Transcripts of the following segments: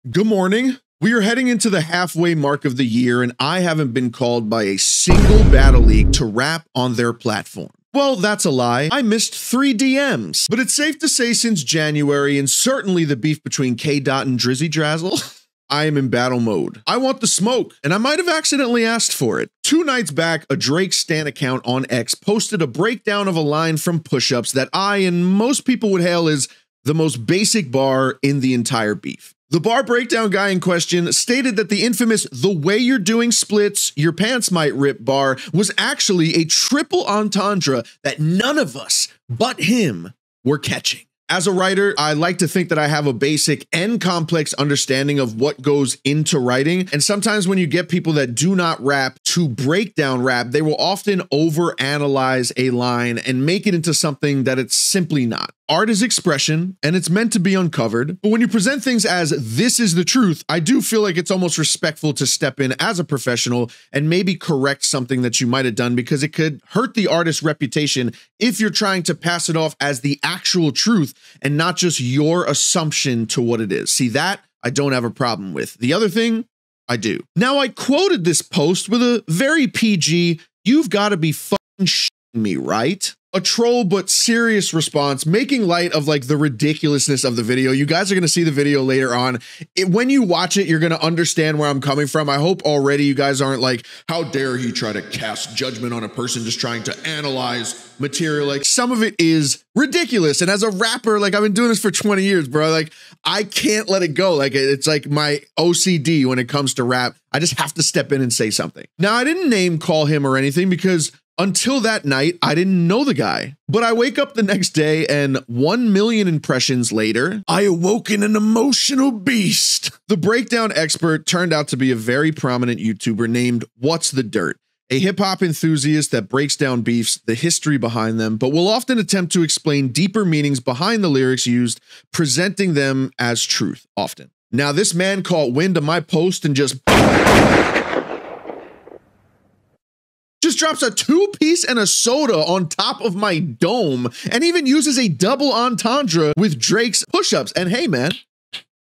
Good morning. We are heading into the halfway mark of the year, and I haven't been called by a single battle league to rap on their platform. Well, that's a lie. I missed 3 DMs, but it's safe to say since January, and certainly the beef between K-Dot and Drizzy Drazzle, I am in battle mode. I want the smoke, and I might have accidentally asked for it. 2 nights back, a Drake Stan account on X posted a breakdown of a line from Push-Ups that I and most people would hail as the most basic bar in the entire beef. The bar breakdown guy in question stated that the infamous "the way you're doing splits, your pants might rip" bar was actually a triple entendre that none of us but him were catching. As a writer, I like to think that I have a basic and complex understanding of what goes into writing. And sometimes when you get people that do not rap to break down rap, they will often overanalyze a line and make it into something that it's simply not. Art is expression, and it's meant to be uncovered. But when you present things as "this is the truth," I do feel like it's almost respectful to step in as a professional and maybe correct something that you might have done, because it could hurt the artist's reputation if you're trying to pass it off as the actual truth and not just your assumption to what it is. See, that I don't have a problem with. The other thing, I do. Now, I quoted this post with a very PG, "You've got to be fucking shitting me, right?" A troll but serious response, making light of like the ridiculousness of the video. You guys are going to see the video later on. When you watch it, you're going to understand where I'm coming from. I hope already you guys aren't like, "How dare he try to cast judgment on a person just trying to analyze material." Like, some of it is ridiculous. And as a rapper, like, I've been doing this for 20 years, bro. Like, I can't let it go. Like, it's like my OCD when it comes to rap. I just have to step in and say something. Now, I didn't name call him or anything because until that night, I didn't know the guy. But I wake up the next day and 1 million impressions later, I awoke in an emotional beast. The breakdown expert turned out to be a very prominent YouTuber named What's the Dirt, a hip-hop enthusiast that breaks down beefs, the history behind them, but will often attempt to explain deeper meanings behind the lyrics used, presenting them as truth often. Now, this man caught wind of my post and just drops a 2-piece and a soda on top of my dome, and even uses a double entendre with Drake's Push-Ups. And hey, man,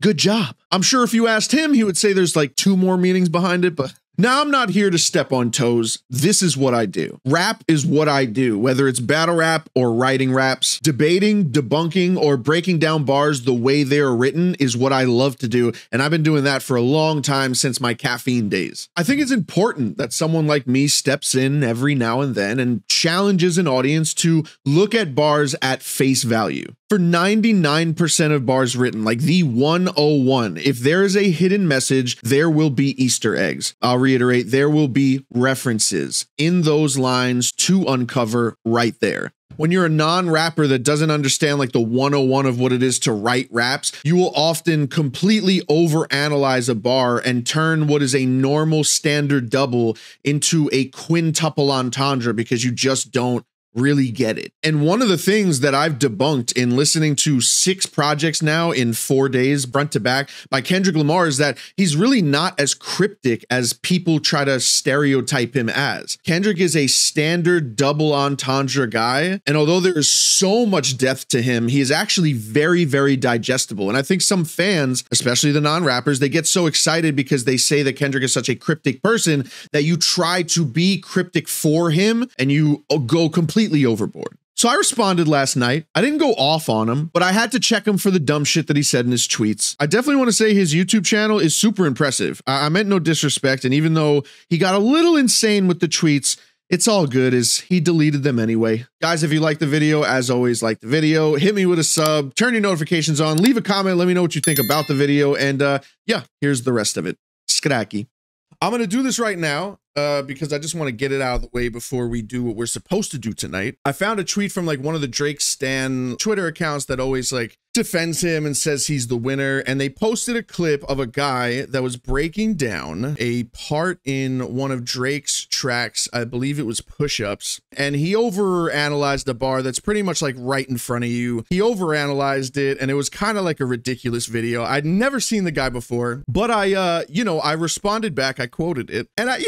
good job. I'm sure if you asked him, he would say there's like 2 more meanings behind it, but now I'm not here to step on toes. This is what I do. Rap is what I do, whether it's battle rap or writing raps. Debating, debunking, or breaking down bars the way they're written is what I love to do, and I've been doing that for a long time, since my caffeine days. I think it's important that someone like me steps in every now and then and challenges an audience to look at bars at face value. For 99% of bars written, like the 101, if there is a hidden message, there will be Easter eggs. I'll reiterate, there will be references in those lines to uncover right there. When you're a non-rapper that doesn't understand like the 101 of what it is to write raps, you will often completely overanalyze a bar and turn what is a normal standard double into a quintuple entendre because you just don't really get it. And one of the things that I've debunked in listening to 6 projects now in 4 days, front to back, by Kendrick Lamar, is that he's really not as cryptic as people try to stereotype him as. Kendrick is a standard double entendre guy, and although there is so much depth to him, he is actually very, very digestible. And I think some fans, especially the non-rappers, they get so excited because they say that Kendrick is such a cryptic person that you try to be cryptic for him and you go completely overboard. So I responded last night. I didn't go off on him, but I had to check him for the dumb shit that he said in his tweets. I definitely want to say his YouTube channel is super impressive. I meant no disrespect, and even though he got a little insane with the tweets, it's all good, as he deleted them anyway. Guys, if you like the video, as always, like the video, hit me with a sub, turn your notifications on, leave a comment, let me know what you think about the video, and yeah, here's the rest of it. Skracky. I'm going to do this right now because I just want to get it out of the way before we do what we're supposed to do tonight. I found a tweet from like one of the Drake Stan Twitter accounts that always like defends him and says he's the winner, and they posted a clip of a guy that was breaking down a part in one of Drake's tracks. I believe it was Push-Ups, and he overanalyzed a bar that's pretty much like right in front of you. He overanalyzed it, and it was kind of like a ridiculous video. I'd never seen the guy before, but I responded back. I quoted it, and I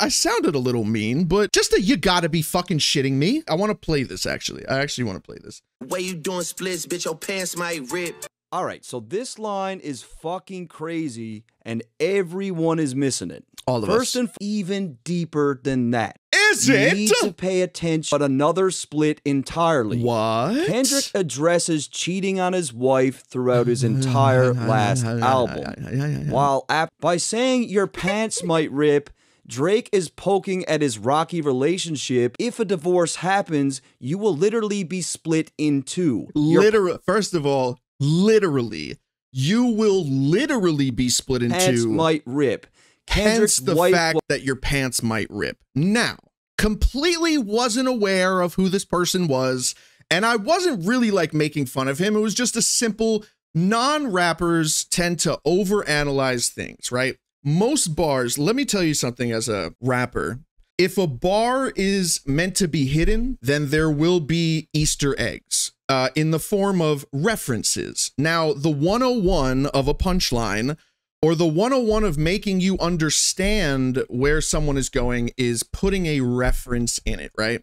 sounded a little mean, but just a "you gotta be fucking shitting me." I want to play this, actually. I actually want to play this. The way you doing splits, bitch, your pants might rip. All right, so this line is fucking crazy, and everyone is missing it. All of First us. and even deeper than that. Is You it? need to pay attention, but another split entirely. What? Kendrick addresses cheating on his wife throughout his entire last album. While by saying your pants might rip, Drake is poking at his rocky relationship. If a divorce happens, you will literally be split in two. First of all, literally, you will literally be split in Pants two. might rip. Hence the fact that your pants might rip. Now, completely wasn't aware of who this person was, and I wasn't really like making fun of him. It was just a simple, non-rappers tend to overanalyze things, right? Most bars, let me tell you something as a rapper. If a bar is meant to be hidden, then there will be Easter eggs in the form of references. Now, the 101 of a punchline or the 101 of making you understand where someone is going is putting a reference in it, right?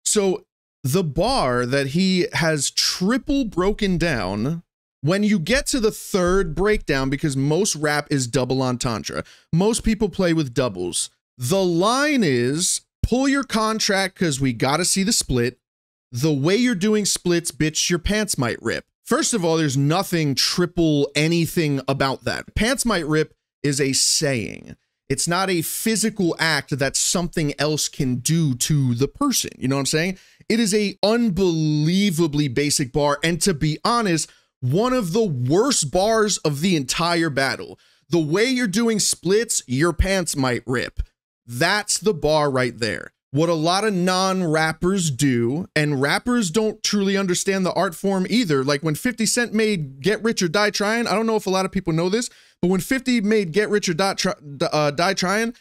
So the bar that he has triple broken down, when you get to the third breakdown, because most rap is double entendre, most people play with doubles. The line is, pull your contract because we got to see the split. The way you're doing splits, bitch, your pants might rip. First of all, there's nothing triple anything about that. Pants might rip is a saying. It's not a physical act that something else can do to the person. You know what I'm saying? It is a unbelievably basic bar. And to be honest, one of the worst bars of the entire battle. The way you're doing splits, your pants might rip. That's the bar right there. What a lot of non-rappers do, and rappers don't truly understand the art form either. Like when 50 Cent made Get Rich or Die Trying, I don't know if a lot of people know this, but when 50 made Get Rich or Die Trying,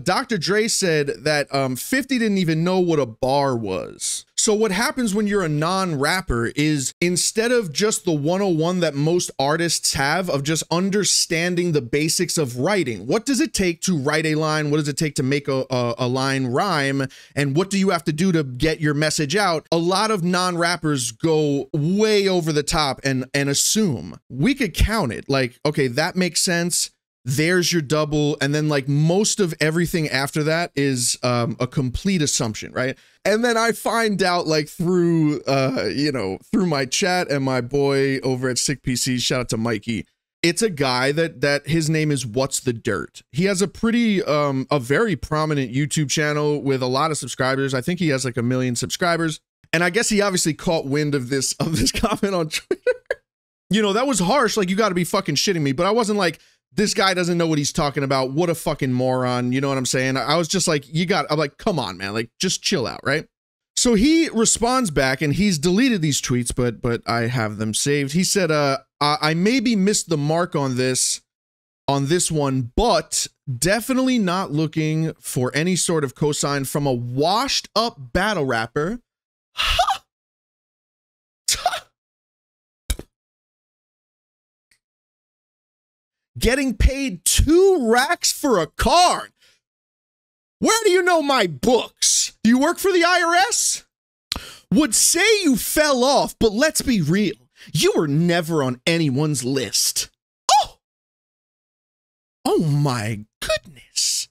Dr. Dre said that 50 didn't even know what a bar was. So what happens when you're a non-rapper is instead of just the 101 that most artists have of just understanding the basics of writing, what does it take to write a line? What does it take to make a line rhyme? And what do you have to do to get your message out? A lot of non-rappers go way over the top and assume. We could count it like, okay, that makes sense. There's your double. And then like most of everything after that is a complete assumption, right? And then I find out like through, through my chat and my boy over at Sick PC, shout out to Mikey. It's a guy that his name is What's the Dirt. He has a very prominent YouTube channel with a lot of subscribers. I think he has like 1 million subscribers. And I guess he obviously caught wind of this comment on Twitter. You know, that was harsh. Like, you got to be fucking shitting me. But I wasn't like, this guy doesn't know what he's talking about. What a fucking moron. You know what I'm saying? I was just like, I'm like, come on, man. Like, just chill out, right? So he responds back and he's deleted these tweets, but I have them saved. He said, I maybe missed the mark on this one, but definitely not looking for any sort of cosign from a washed up battle rapper. Getting paid 2 racks for a card. Where do you know my books? Do you work for the IRS? Would say you fell off, but let's be real. You were never on anyone's list. Oh my goodness.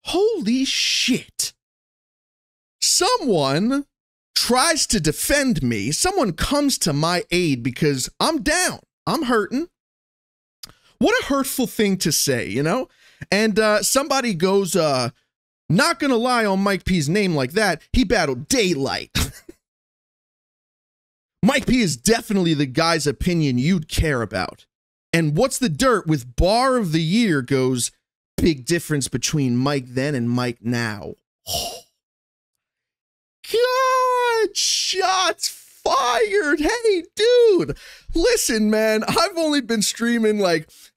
Holy shit. Someone tries to defend me. Someone comes to my aid because I'm down. I'm hurting. What a hurtful thing to say, you know? And somebody goes, not gonna lie on Mike P's name like that. He battled Daylight. Mike P is definitely the guy's opinion you'd care about. And What's the Dirt with Bar of the Year goes, big difference between Mike then and Mike now. Oh. God, shots fired. Hey, dude, listen, man, I've only been streaming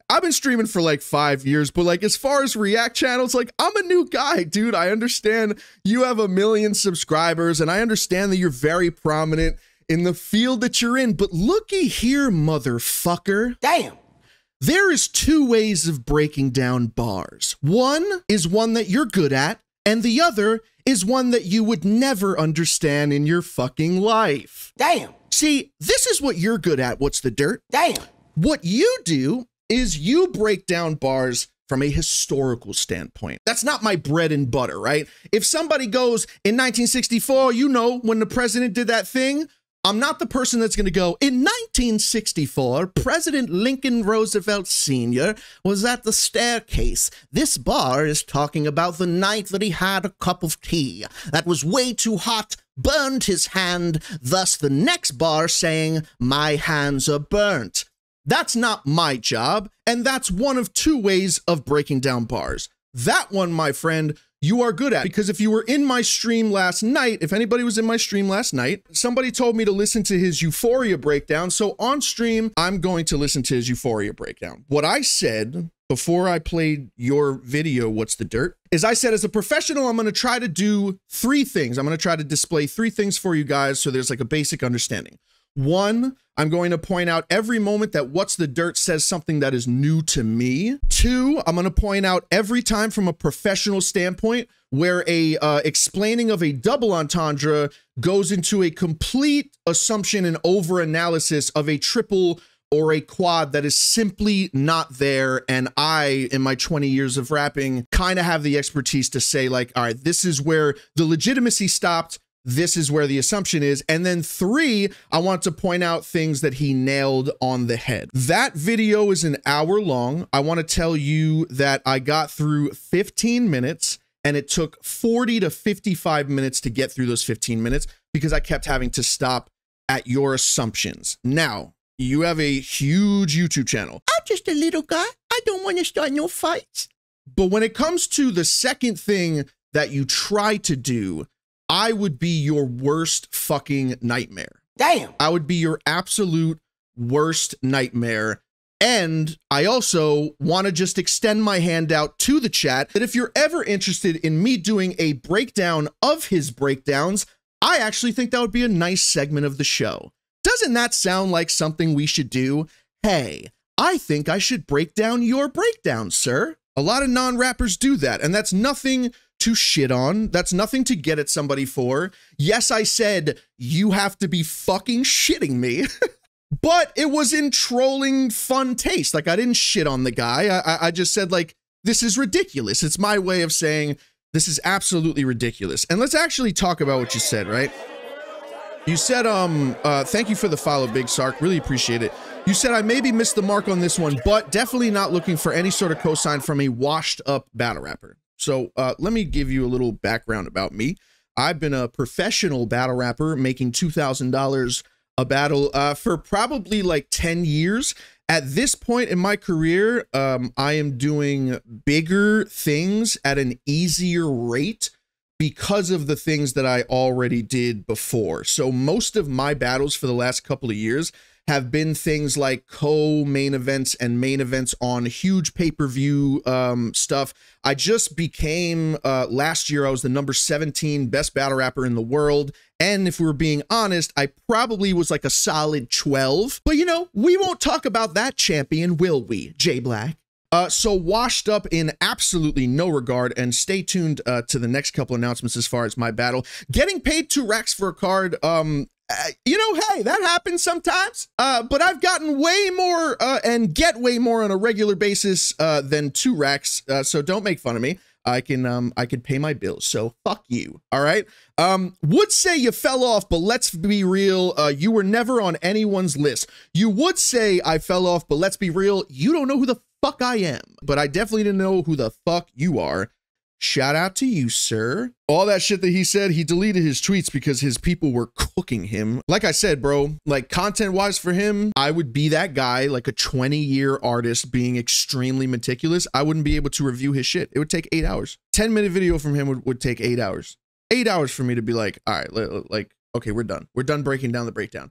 I've been streaming for like 5 years, but like as far as react channels, like I'm a new guy, dude. I understand you have 1 million subscribers and I understand that you're very prominent in the field that you're in, but looky here, motherfucker. Damn. There is 2 ways of breaking down bars. One is one that you're good at, and the other is one that you would never understand in your fucking life. Damn. See, this is what you're good at. What's the dirt? Damn. What you do is you break down bars from a historical standpoint. That's not my bread and butter, right? If somebody goes in 1964, you know, when the president did that thing, I'm not the person that's going to go, in 1964, President Lincoln Roosevelt Sr. was at the staircase. This bar is talking about the night that he had a cup of tea that was way too hot, burned his hand, thus the next bar saying, my hands are burnt. That's not my job, and that's one of two ways of breaking down bars. That one, my friend, you are good at, because if you were in my stream last night, if anybody was in my stream last night, somebody told me to listen to his Euphoria breakdown. So on stream, I'm going to listen to his Euphoria breakdown. What I said before I played your video, What's the Dirt, is I said, as a professional, I'm going to try to do three things. I'm going to try to display three things for you guys so there's like a basic understanding. One, I'm going to point out every moment that What's the Dirt says something that is new to me. Two, I'm going to point out every time from a professional standpoint where a explaining of a double entendre goes into a complete assumption and over-analysis of a triple or a quad that is simply not there. And I, in my 20 years of rapping, kind of have the expertise to say like, all right, this is where the legitimacy stopped. This is where the assumption is. And then three, I want to point out things that he nailed on the head. That video is an hour long. I want to tell you that I got through 15 minutes and it took 40 to 55 minutes to get through those 15 minutes because I kept having to stop at your assumptions. Now, you have a huge YouTube channel. I'm just a little guy. I don't want to start no fights. But when it comes to the second thing that you try to do, I would be your worst fucking nightmare. Damn. I would be your absolute worst nightmare. And I also want to just extend my hand out to the chat that if you're ever interested in me doing a breakdown of his breakdowns, I actually think that would be a nice segment of the show. Doesn't that sound like something we should do? Hey, I think I should break down your breakdown, sir. A lot of non-rappers do that, and that's nothing to shit on. That's nothing to get at somebody for. Yes, I said, you have to be fucking shitting me. But it was in trolling fun taste. Like, I didn't shit on the guy. I just said, like, this is ridiculous. It's my way of saying this is absolutely ridiculous. And let's actually talk about what you said, right? You said, thank you for the follow, Big Sark. Really appreciate it. You said, I maybe missed the mark on this one, but definitely not looking for any sort of cosign from a washed up battle rapper. So let me give you a little background about me. I've been a professional battle rapper making $2,000 a battle for probably like 10 years. At this point in my career, I am doing bigger things at an easier rate because of the things that I already did before. So most of my battles for the last couple of years have been things like co-main events and main events on huge pay-per-view stuff. I just became, last year, I was the number 17 best battle rapper in the world. And if we were being honest, I probably was like a solid 12. But you know, we won't talk about that champion, will we, Jay Black? So washed up in absolutely no regard, and stay tuned to the next couple announcements as far as my battle. Getting paid 2 racks for a card, you know, hey, that happens sometimes, but I've gotten way more and get way more on a regular basis than 2 racks, so don't make fun of me. I can pay my bills, so fuck you, all right? Would say you fell off, but let's be real, you were never on anyone's list. You would say I fell off, but let's be real, you don't know who the fuck I am, but I definitely didn't know who the fuck you are. Shout out to you, sir. All that shit that he said, he deleted his tweets because his people were cooking him. Like I said, bro, like content-wise for him, I would be that guy, like a 20-year artist being extremely meticulous. I wouldn't be able to review his shit. It would take 8 hours. 10-minute video from him would take 8 hours. 8 hours for me to be like, all right, like, okay, we're done. We're done breaking down the breakdown.